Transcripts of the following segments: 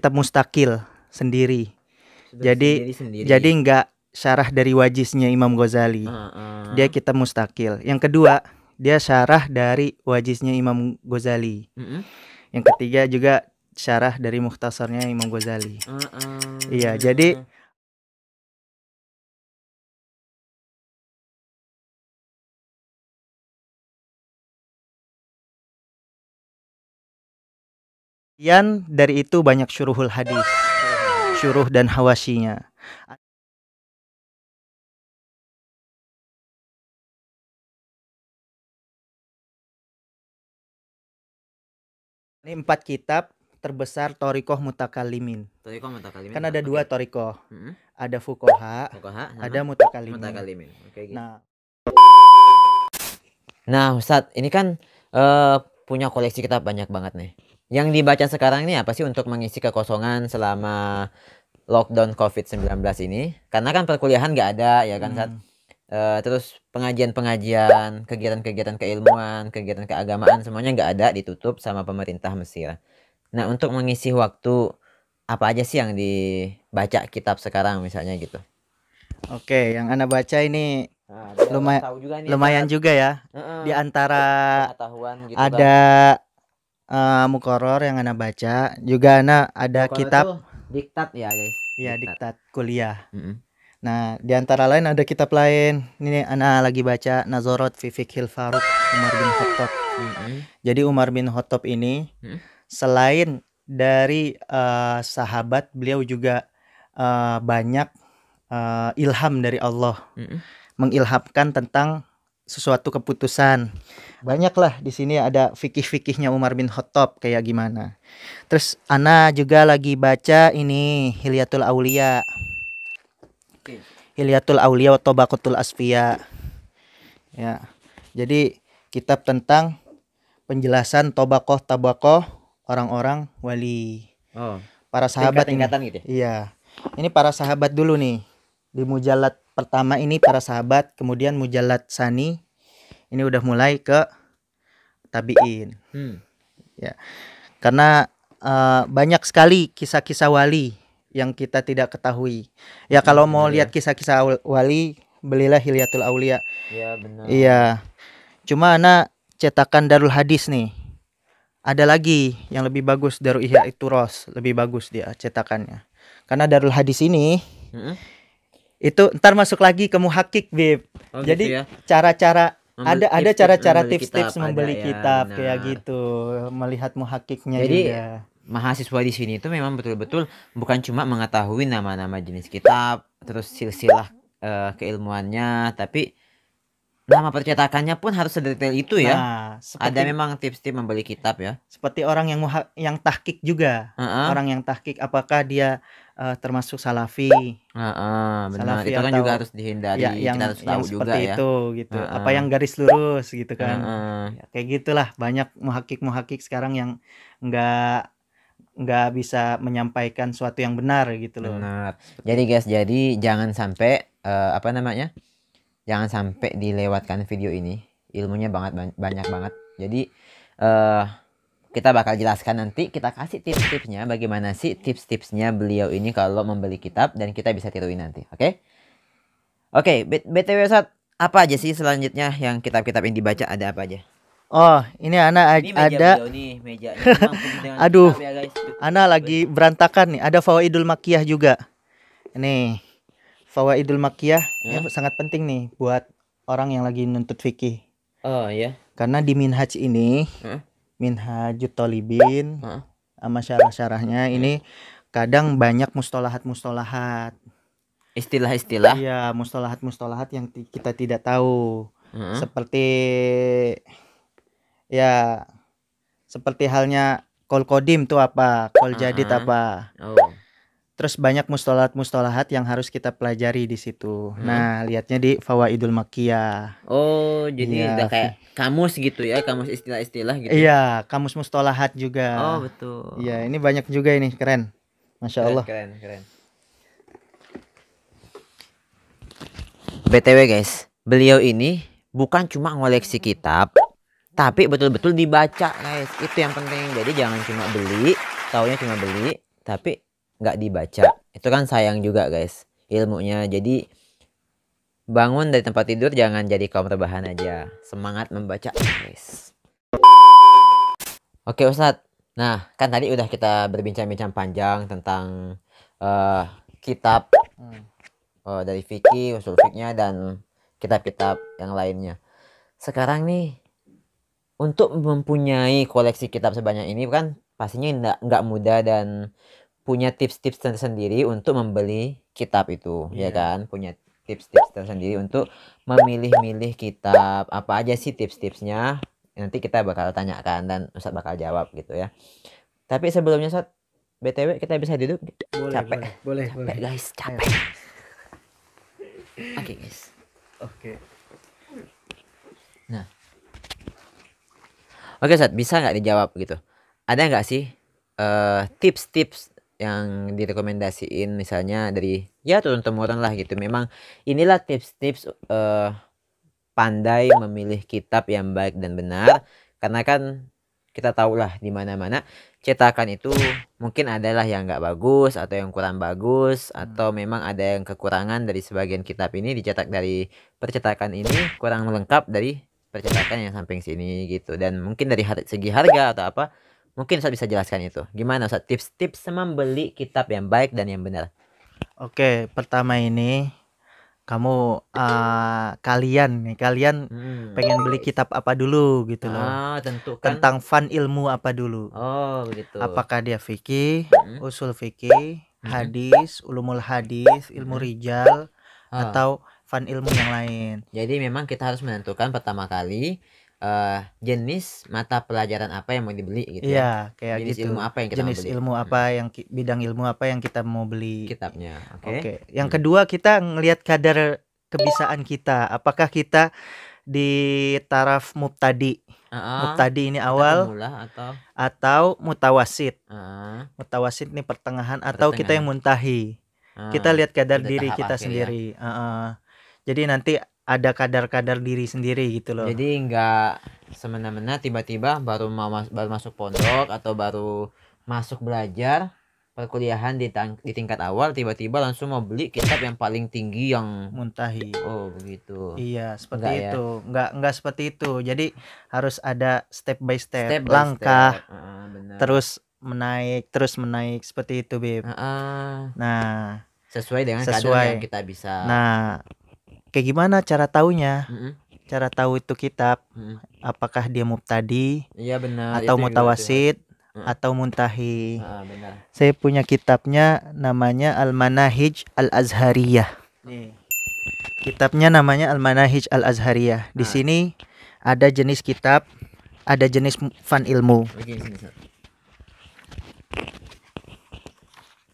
kitab mustakil sendiri. Sudah Jadi sendiri. jadi nggak syarah dari wajiznya Imam Ghazali. Dia kitab mustakil. Yang kedua, dia syarah dari wajiznya Imam Ghazali. Yang ketiga juga syarah dari mukhtasarnya Imam Ghazali. Iya, jadi dari itu banyak syuruhul hadis, syuruh dan hawasyinya. Ini 4 kitab terbesar Thoriqoh Mutakalimin. Kan ada 2 Thoriqoh. Ada fuqaha, ada mutakalimin. Gitu. Nah, Ustadz, ini kan punya koleksi kitab banyak banget nih. Yang dibaca sekarang ini apa sih untuk mengisi kekosongan selama lockdown COVID-19 ini? Karena kan perkuliahan nggak ada ya kan, Ustadz? Terus pengajian-pengajian, kegiatan-kegiatan keilmuan, kegiatan keagamaan semuanya nggak ada, ditutup sama pemerintah Mesir. Nah, untuk mengisi waktu apa aja sih yang dibaca kitab sekarang misalnya gitu? Oke, yang Anda baca ini lumayan juga ya. Di antara gitu ada muqarrar yang Anda baca, juga Anda ada kitab diktat ya guys. Iya, diktat kuliah. Nah, di antara lain ada kitab lain. Ini Ana lagi baca Nazarot fi Fiqhil Faruq Umar bin Khattab. Jadi Umar bin Khattab ini selain dari sahabat, beliau juga banyak ilham dari Allah. Mengilhamkan tentang suatu keputusan. Banyaklah di sini ada fikih-fikihnya Umar bin Khattab kayak gimana. Terus Ana juga lagi baca ini Hilyatul Auliya. Hilyatul Auliya wa Tabaqatul Asfiya. Ya. Jadi kitab tentang penjelasan tabaqah orang-orang wali. Para sahabat ini. Gitu ya? Iya. Ini para sahabat dulu nih. Di mujallad pertama ini para sahabat, kemudian mujallad sani ini udah mulai ke tabiin. Ya. Karena banyak sekali kisah-kisah wali yang kita tidak ketahui. Ya kalau mau lihat kisah-kisah wali, belilah Hilyatul Auliya. Iya, benar. Iya. Cuma Ana cetakan Darul Hadis nih. Ada lagi yang lebih bagus, Darul Ihya Turos, lebih bagus dia cetakannya. Karena Darul Hadis ini itu ntar masuk lagi ke muhakik, Bib. Jadi gitu ya? cara-cara ada cara-cara tips-tips kitab, membeli ada, kitab ya, kayak gitu, melihat muhakiknya Jadi, juga. Mahasiswa di sini itu memang betul-betul bukan cuma mengetahui nama-nama jenis kitab, terus silsilah keilmuannya, tapi nama percetakannya pun harus sedetail itu ya. Ada memang tips-tips membeli kitab ya. Seperti orang yang tahqiq juga. Orang yang tahqiq apakah dia termasuk salafi? Benar. Salafi Itu kan atau juga harus dihindari. Ya, kita harus tahu juga ya. Itu gitu. Apa yang garis lurus gitu kan. Ya, kayak gitulah, banyak muhakik sekarang yang nggak bisa menyampaikan suatu yang benar gitu loh. Benar. Jadi guys, jangan sampai jangan sampai dilewatkan video ini. Ilmunya banyak banget. Jadi kita bakal jelaskan nanti, kita kasih tips-tipsnya bagaimana sih tips-tipsnya beliau ini kalau membeli kitab, dan kita bisa tiruin nanti. Oke, BTW Ustadz, apa aja sih selanjutnya yang kitab-kitab ini dibaca, ada apa aja? Oh, ini Ana Ini meja ada. beliau nih, meja. Aduh, kitab ya, guys. Ana lagi berantakan nih. Ada Fawaidul Makkiyah juga. Ini Fawaidul Makkiyah ya, sangat penting nih buat orang yang lagi nuntut fikih. Oh iya. Karena di Minhaj ini, Minhajut Thalibin, sama syarah-syarahnya ini kadang banyak mustalahat-mustalahat. Istilah-istilah. Iya, mustalahat-mustalahat yang kita tidak tahu. Seperti ya, seperti halnya kol kodim itu apa, kol jadid apa. Terus banyak mustalahat-mustalahat yang harus kita pelajari di situ. Nah, lihatnya di Fawaidul Makkiyah. Oh, jadi udah kayak kamus gitu ya, kamus istilah-istilah gitu. Iya, kamus mustalahat juga. Oh, betul. Iya, ini banyak juga ini, keren. Masya Allah. Keren. BTW guys, beliau ini bukan cuma ngoleksi kitab, tapi betul-betul dibaca guys. Itu yang penting. Jadi jangan cuma beli, taunya cuma beli, tapi nggak dibaca. Itu kan sayang juga guys ilmunya. Jadi bangun dari tempat tidur jangan jadi kaum rebahan aja. Semangat membaca guys. Oke Ustadz. Nah kan tadi udah kita berbincang-bincang panjang tentang eh, kitab dari fikih, usul fikihnya dan kitab-kitab yang lainnya. Sekarang nih untuk mempunyai koleksi kitab sebanyak ini kan pastinya nggak mudah dan punya tips-tips tersendiri untuk membeli kitab itu, ya kan? Punya tips-tips tersendiri untuk memilih-milih kitab. Apa aja sih tips-tipsnya? Nanti kita bakal tanyakan dan Ustaz bakal jawab gitu ya. Tapi sebelumnya Ustaz, BTW kita bisa duduk? Capek. Boleh. Capek guys, capek. Oke guys. Oke. Nah. Oke Ustaz, bisa nggak dijawab gitu? Ada nggak sih tips-tips yang direkomendasiin misalnya dari ya turun temurun lah gitu. Memang inilah tips-tips pandai memilih kitab yang baik dan benar, karena kan kita tahulah di mana-mana cetakan itu mungkin adalah yang nggak bagus atau yang kurang bagus atau memang ada yang kekurangan dari sebagian kitab ini dicetak dari percetakan ini kurang lengkap dari percetakan yang samping sini gitu, dan mungkin dari segi harga atau apa. Mungkin Ustaz bisa jelaskan itu. Gimana Ustaz tips-tips membeli kitab yang baik dan yang benar? Oke, pertama ini kamu kalian pengen beli kitab apa dulu gitu loh. Tentukan. Tentang fun ilmu apa dulu. Oh, begitu. Apakah dia fikih, usul fikih, hadis, ulumul hadis, ilmu rijal, atau fun ilmu yang lain. Jadi memang kita harus menentukan pertama kali jenis mata pelajaran apa yang mau dibeli gitu ya. Iya, kayak Jenis gitu. ilmu apa yang kita mau Jenis beli? ilmu apa yang bidang ilmu apa yang kita mau beli. Kitabnya. Oke. Oke. Yang kedua kita ngelihat kadar kebisaan kita. Apakah kita di taraf mubtadi? Mubtadi ini awal Pemula atau mutawasid. atau Mutawasid ini pertengahan atau kita yang muntahi. Kita lihat kadar udah diri tahap kita akhir ya. sendiri. Jadi nanti ada kadar-kadar diri sendiri gitu loh. Jadi nggak semena-mena tiba-tiba baru masuk pondok atau baru masuk belajar perkuliahan di tingkat awal tiba-tiba langsung mau beli kitab yang paling tinggi yang muntahi. Oh begitu. Iya, seperti Enggak itu. Enggak seperti itu. Jadi harus ada step by step, by langkah, benar. terus menaik seperti itu, Beb. Nah, sesuai dengan kadar yang kita bisa. Nah, kayak gimana cara taunya? Cara tahu itu kitab apakah dia mubtadi? Iya benar. Atau mutawasid atau muntahi. Benar. Saya punya kitabnya namanya Al-Manahij Al-Azhariyah. Nih. Kitabnya namanya Al-Manahij Al-Azhariyah. Di sini ada jenis kitab, ada jenis fun ilmu.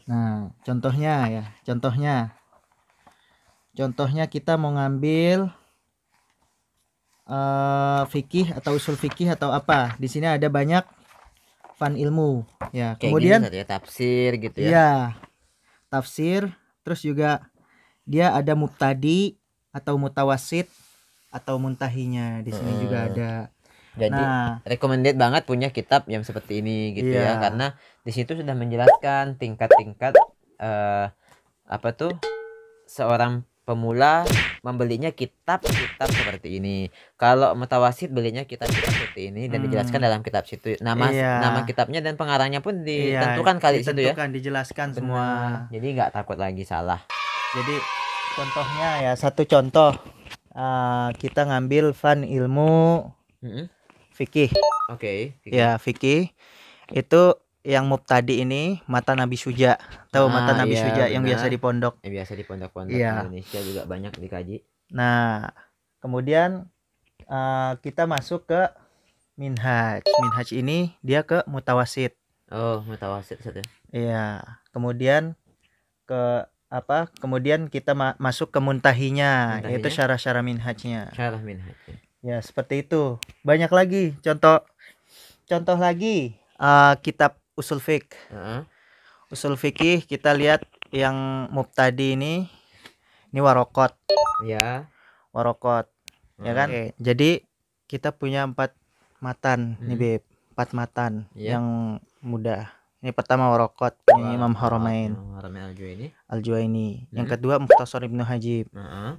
Nah, contohnya kita mau ngambil fikih atau usul fikih atau apa. Di sini ada banyak fun ilmu ya. Kayak kemudian gini, tafsir gitu ya. Iya. Tafsir, terus juga dia ada mubtadi atau mutawasid atau muntahinya. Di sini juga ada. Jadi recommended banget punya kitab yang seperti ini gitu ya, karena di situ sudah menjelaskan tingkat-tingkat seorang pemula membelinya kitab seperti ini. Kalau mutawasid belinya kitab seperti ini dan dijelaskan dalam kitab situ. Nama kitabnya dan pengarangnya pun ditentukan kali situ ya. Dijelaskan semua. Jadi nggak takut lagi salah. Jadi contohnya ya, satu contoh kita ngambil fun ilmu fikih. Oke. Ya, fikih itu yang mubtadi ini mata Nabi Syuja. Tahu mata Nabi Syuja yang biasa di pondok? Biasa di pondok-pondok Indonesia juga banyak dikaji. Nah, kemudian kita masuk ke minhaj. Minhaj ini dia ke mutawasid. Oh, mutawasid saja. Iya. Kemudian kemudian kita masuk ke muntahinya, yaitu syarah-syarah minhajnya. Syarah minhajnya. Ya, seperti itu. Banyak lagi contoh lagi kitab usul fiqh. Usul fikih kita lihat yang mubtadi ini warokot. Ya. Warokot. Ya kan? Jadi kita punya 4 matan nih, Beb. 4 matan yang mudah. Ini pertama Waraqat punya Imam Waraqat, Haramain Imam Haramain Al-Juwaini. Al-Juwaini. Yang kedua Mukhtasar Ibnu Hajib. Heeh.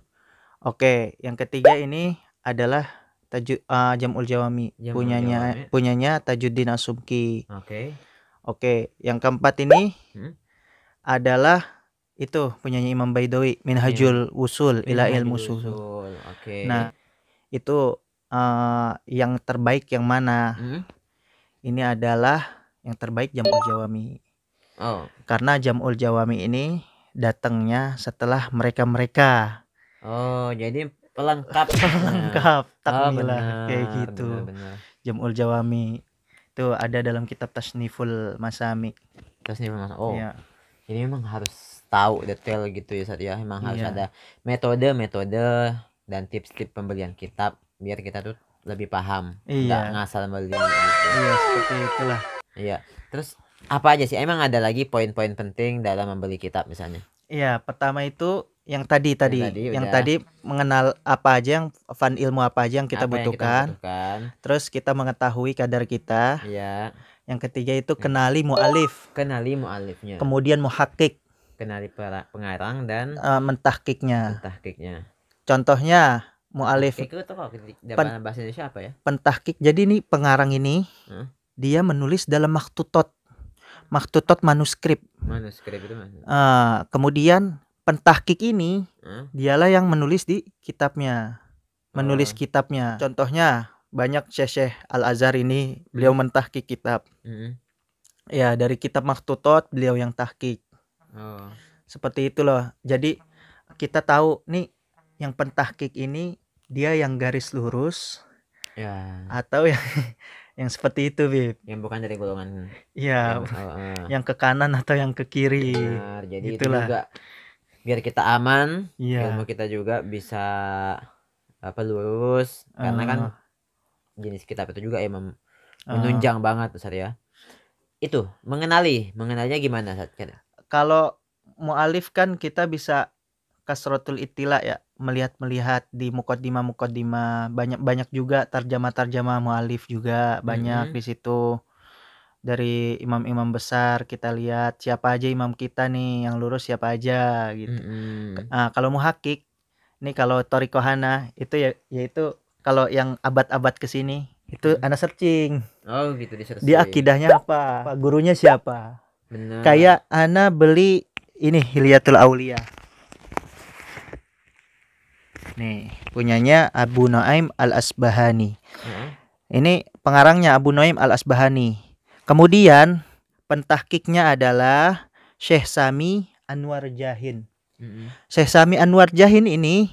Oke, yang ketiga ini adalah Jam'ul Jawami Jam'ul Jawami. punyanya Tajuddin As-Subki. Oke. Oke, yang keempat ini Hmm? adalah itu punyanya Imam Baidawi, Minhajul Wusul ila Ilmu Minhajul Usul. Usul. Oke. Nah, itu yang terbaik yang mana? Ini adalah yang terbaik Jam'ul Jawami. Oh. Karena Jam'ul Jawami ini datangnya setelah mereka-mereka. Oh, jadi pelengkap. Pelengkap takmilah benar, kayak gitu. benar. Jam'ul Jawami itu ada dalam kitab Tasniful Masami. Tasniful Masami. Oh. Iya. Jadi memang harus tahu detail gitu ya Sat ya. Memang harus Iya. ada metode dan tips-tips pembelian kitab biar kita tuh lebih paham. Nggak Iya. ngasal beli gitu. Iya, seperti itulah. Iya. Terus apa aja sih? Emang ada lagi poin-poin penting dalam membeli kitab misalnya? Iya, pertama itu yang tadi udah. tadi mengenal apa aja yang fan ilmu apa aja yang kita Apa yang butuhkan. Terus kita mengetahui kadar kita. Iya. Yang ketiga itu kenali mu'alif. Kenali mu'alifnya. Kemudian muhakkik. Kenali pengarang dan mentahkiknya. Contohnya Contohnya mu'alif. itu kalau dalam bahasa Indonesia apa ya? Pentahkik. Jadi nih pengarang ini dia menulis dalam maktutot manuskrip. Manuskrip itu mana? Kemudian pentahkik ini dialah yang menulis di kitabnya. Menulis kitabnya. Contohnya banyak Syekh Al-Azhar ini beliau mentahkik kitab. Ya, dari kitab maktutot beliau yang tahkik. Seperti itu loh. Jadi kita tahu nih yang pentahkik ini dia yang garis lurus. Ya. Atau yang seperti itu, Bib. Yang bukan dari golongan. Iya. Yang ke kanan atau yang ke kiri. Benar. Jadi itulah. Itu juga biar kita aman, ilmu kita juga bisa lurus karena kan jenis kitab itu juga menunjang banget Ustaz ya. Itu mengenalinya gimana Ustaz? Kalau mu'alif kan kita bisa kasrotul ittila ya, melihat di muqaddimah banyak juga tarjamah mu'alif juga banyak di situ. Dari imam-imam besar kita lihat siapa aja imam kita nih yang lurus siapa aja gitu. Kalau muhakkik nih kalau Thariqah itu yaitu kalau yang abad-abad kesini itu ana searching. Oh gitu, di searching. Dia akidahnya apa? Gurunya siapa? Benar. Kayak ana beli ini Hilyatul Aulia. Nih, punyanya Abu Nuaim Al-Asbahani. Ini pengarangnya Abu Nuaim Al-Asbahani. Kemudian pentahkiknya adalah Syekh Sami Anwar Jahin. Syekh Sami Anwar Jahin ini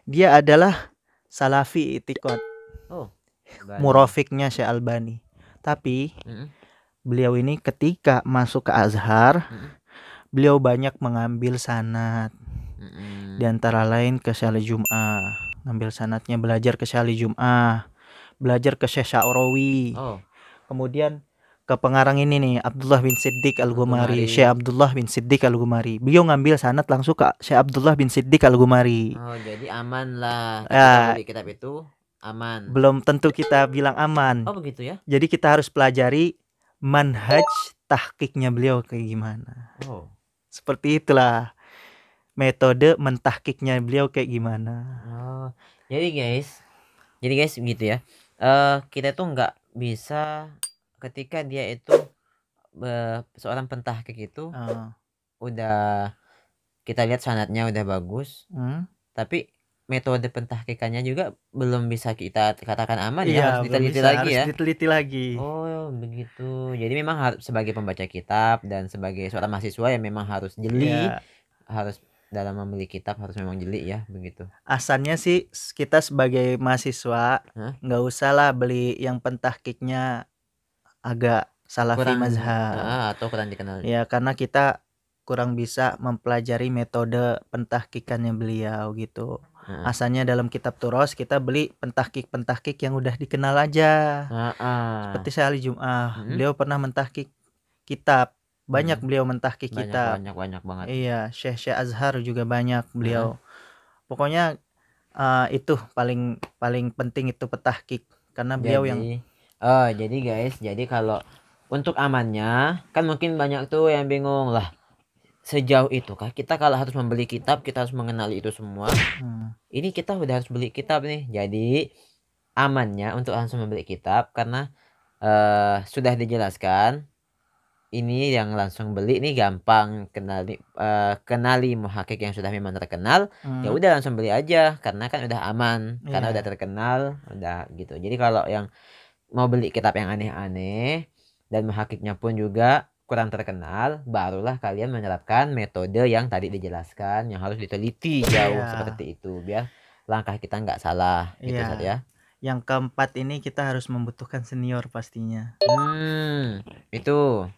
dia adalah Salafi I'tiqad. Murafiknya Syekh Albani. Tapi beliau ini ketika masuk ke Azhar, beliau banyak mengambil sanad. Di antara lain ke Syekh Jum'ah, ngambil sanadnya, belajar ke Syekh Jum'ah, belajar ke Syekh Sya'rawi. Kemudian ke pengarang ini nih Abdullah bin Siddiq Al-Ghumari, Syekh Abdullah bin Siddiq Al-Ghumari. Beliau ngambil sanad langsung ke Syekh Abdullah bin Siddiq Al-Ghumari. Oh, jadi aman lah. Kita beli kitab itu aman. Belum tentu kita bilang aman. Oh, begitu ya. Jadi kita harus pelajari manhaj tahkiknya beliau kayak gimana. Seperti itulah metode mentahkiknya beliau kayak gimana. Jadi guys begitu ya. Kita tuh nggak bisa ketika dia itu seorang pentahkik itu udah kita lihat sanadnya udah bagus, tapi metode pentahkikannya juga belum bisa kita katakan aman ya, harus diteliti lagi ya. Diteliti lagi. Oh begitu. Jadi memang harus sebagai pembaca kitab dan sebagai seorang mahasiswa yang memang harus jeli, harus dalam membeli kitab harus memang jeli ya begitu. Asalnya sih kita sebagai mahasiswa nggak usah lah beli yang pentahkiknya agak salafi mazhab atau kurang dikenal. Ya karena kita kurang bisa mempelajari metode pentahkikannya beliau gitu. Asalnya dalam kitab Turos kita beli pentahkik yang udah dikenal aja. Seperti Syekh Ali Jum'ah, beliau pernah mentahkik kitab. Banyak beliau mentahkik kitab. Banyak banget. Iya, Syekh Azhar juga banyak beliau. Pokoknya itu paling penting itu pentahkik karena beliau yang jadi guys, kalau untuk amannya kan mungkin banyak tuh yang bingung lah, sejauh itu kah kita kalau harus membeli kitab kita harus mengenali itu semua. Ini kita udah harus beli kitab nih. Jadi amannya untuk langsung membeli kitab karena sudah dijelaskan ini yang langsung beli ini gampang kenali muhakik yang sudah memang terkenal. Ya udah langsung beli aja karena kan udah aman, karena udah terkenal, udah gitu. Jadi kalau yang mau beli kitab yang aneh-aneh dan muhakiknya pun juga kurang terkenal, barulah kalian menerapkan metode yang tadi dijelaskan yang harus diteliti jauh seperti itu biar langkah kita nggak salah gitu Ustaz ya. Yang keempat ini kita harus membutuhkan senior pastinya. Itu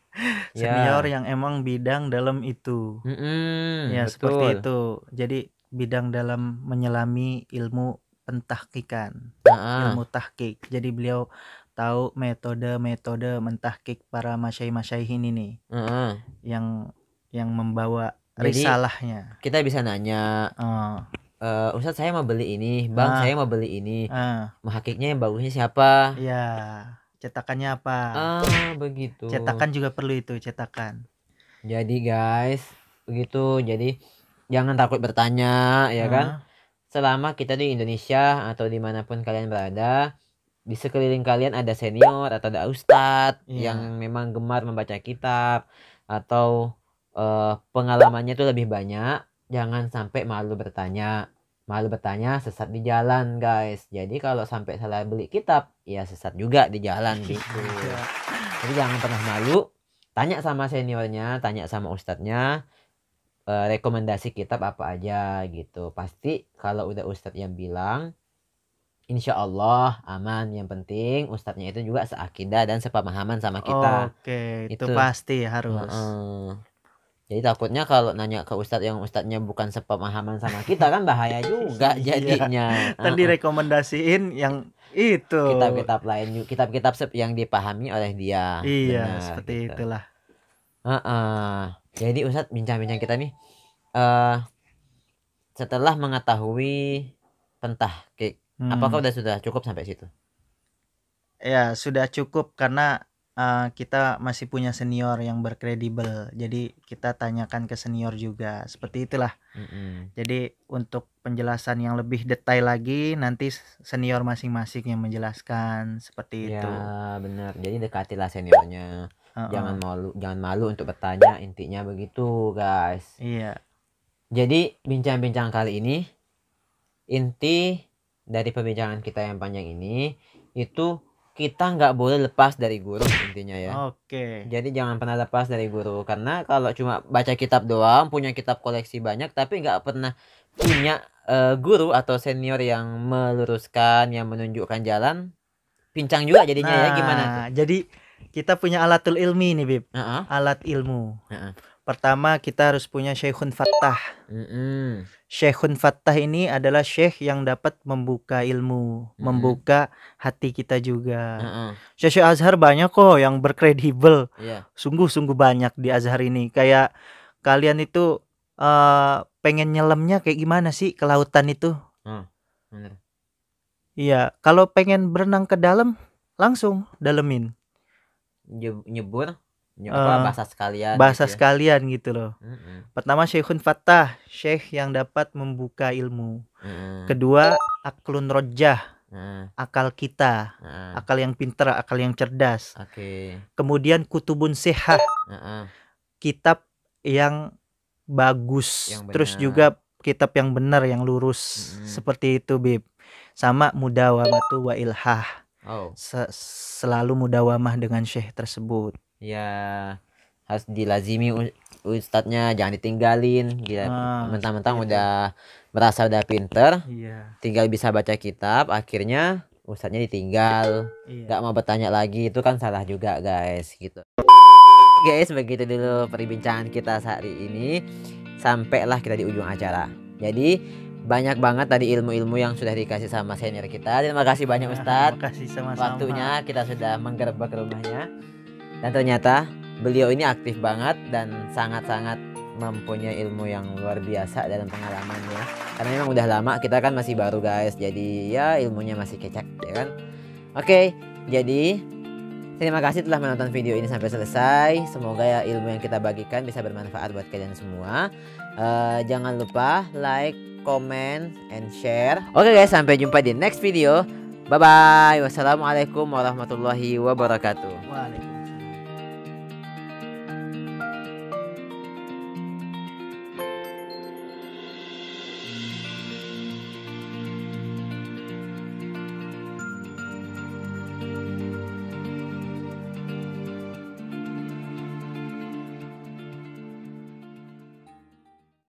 Senior yang emang bidang dalam itu. Ya, betul. seperti itu. Jadi bidang dalam menyelami ilmu pentahkikan, ilmu tahkik. Jadi beliau tahu metode-metode mentahkik para masyayikh ini nih. Yang membawa risalahnya. Kita bisa nanya, Ustadz saya mau beli ini, Bang saya mau beli ini, muhakiknya yang bagusnya siapa? Ya, cetakannya apa? Begitu. Cetakan juga perlu itu, cetakan. Jadi guys, begitu. Jadi jangan takut bertanya, ya kan? Selama kita di Indonesia atau dimanapun kalian berada, di sekeliling kalian ada senior atau ada ustadz yang memang gemar membaca kitab atau pengalamannya itu lebih banyak, jangan sampai malu bertanya. Malu bertanya sesat di jalan guys. Jadi kalau sampai salah beli kitab ya sesat juga di jalan gitu. Jadi jangan pernah malu, tanya sama seniornya, tanya sama ustadznya rekomendasi kitab apa aja gitu. Pasti kalau udah ustadz yang bilang insya Allah aman. Yang penting ustadznya itu juga seakidah dan sepemahaman sama kita. Oke, itu pasti harus. Jadi takutnya kalau nanya ke ustadz yang ustadznya bukan sepemahaman sama kita kan bahaya juga jadinya. Tadi rekomendasiin yang itu kitab-kitab lain, kitab-kitab yang dipahami oleh dia. Iya, benar, seperti gitu. Itulah. Jadi ustadz bincang-bincang kita nih setelah mengetahui pentahkik, apakah sudah cukup sampai situ? Ya sudah cukup karena kita masih punya senior yang berkredibel, jadi kita tanyakan ke senior juga, seperti itulah. Jadi untuk penjelasan yang lebih detail lagi nanti senior masing-masing yang menjelaskan, seperti itu. Ya benar, jadi dekatilah seniornya. Jangan malu untuk bertanya, intinya begitu guys. Iya. Jadi bincang-bincang kali ini, inti dari perbincangan kita yang panjang ini itu kita nggak boleh lepas dari guru intinya ya. Oke. Jadi jangan pernah lepas dari guru, karena kalau cuma baca kitab doang, punya kitab koleksi banyak tapi nggak pernah punya guru atau senior yang meluruskan, yang menunjukkan jalan, pincang juga jadinya. Ya gimana tuh? Jadi kita punya alatul ilmi nih Bib. Alat ilmu. Pertama kita harus punya Syekhun Fattah. Syekhun Fattah ini adalah syekh yang dapat membuka ilmu, membuka hati kita juga. Syekh Azhar banyak kok yang berkredibel. Sungguh-sungguh banyak di Azhar ini. Kayak kalian itu pengen nyelamnya kayak gimana sih ke lautan itu? Bener. Iya, kalau pengen berenang ke dalam langsung dalemin. Nyebur bahasa sekalian bahasa gitu ya. Sekalian gitu loh. Pertama Syekhun Fattah, syekh yang dapat membuka ilmu. Kedua aklun rojah, akal kita, akal yang pintar, akal yang cerdas. Kemudian kutubun sihah, kitab yang bagus, terus juga kitab yang benar, yang lurus. Seperti itu Bib. Sama mudawamatu wa ilhah, selalu mudawamah dengan syekh tersebut. Ya harus dilazimi ustadznya, jangan ditinggalin. Mentang-mentang udah merasa udah pinter, tinggal bisa baca kitab, akhirnya ustadznya ditinggal, nggak mau bertanya lagi, itu kan salah juga guys gitu. Guys, begitu dulu perbincangan kita hari ini, sampailah kita di ujung acara. Jadi banyak banget tadi ilmu-ilmu yang sudah dikasih sama senior kita. Terima kasih banyak Ustadz. Waktunya kita sudah menggerebek rumahnya. Dan ternyata beliau ini aktif banget dan sangat-sangat mempunyai ilmu yang luar biasa dalam pengalamannya. Karena memang udah lama, kita kan masih baru guys. Jadi ya ilmunya masih kecak ya kan. Oke, jadi Terima kasih telah menonton video ini sampai selesai. Semoga ya ilmu yang kita bagikan bisa bermanfaat buat kalian semua. Jangan lupa like, comment, and share. Oke guys, sampai jumpa di next video. Bye bye. Wassalamualaikum warahmatullahi wabarakatuh. Waalaikumsalam.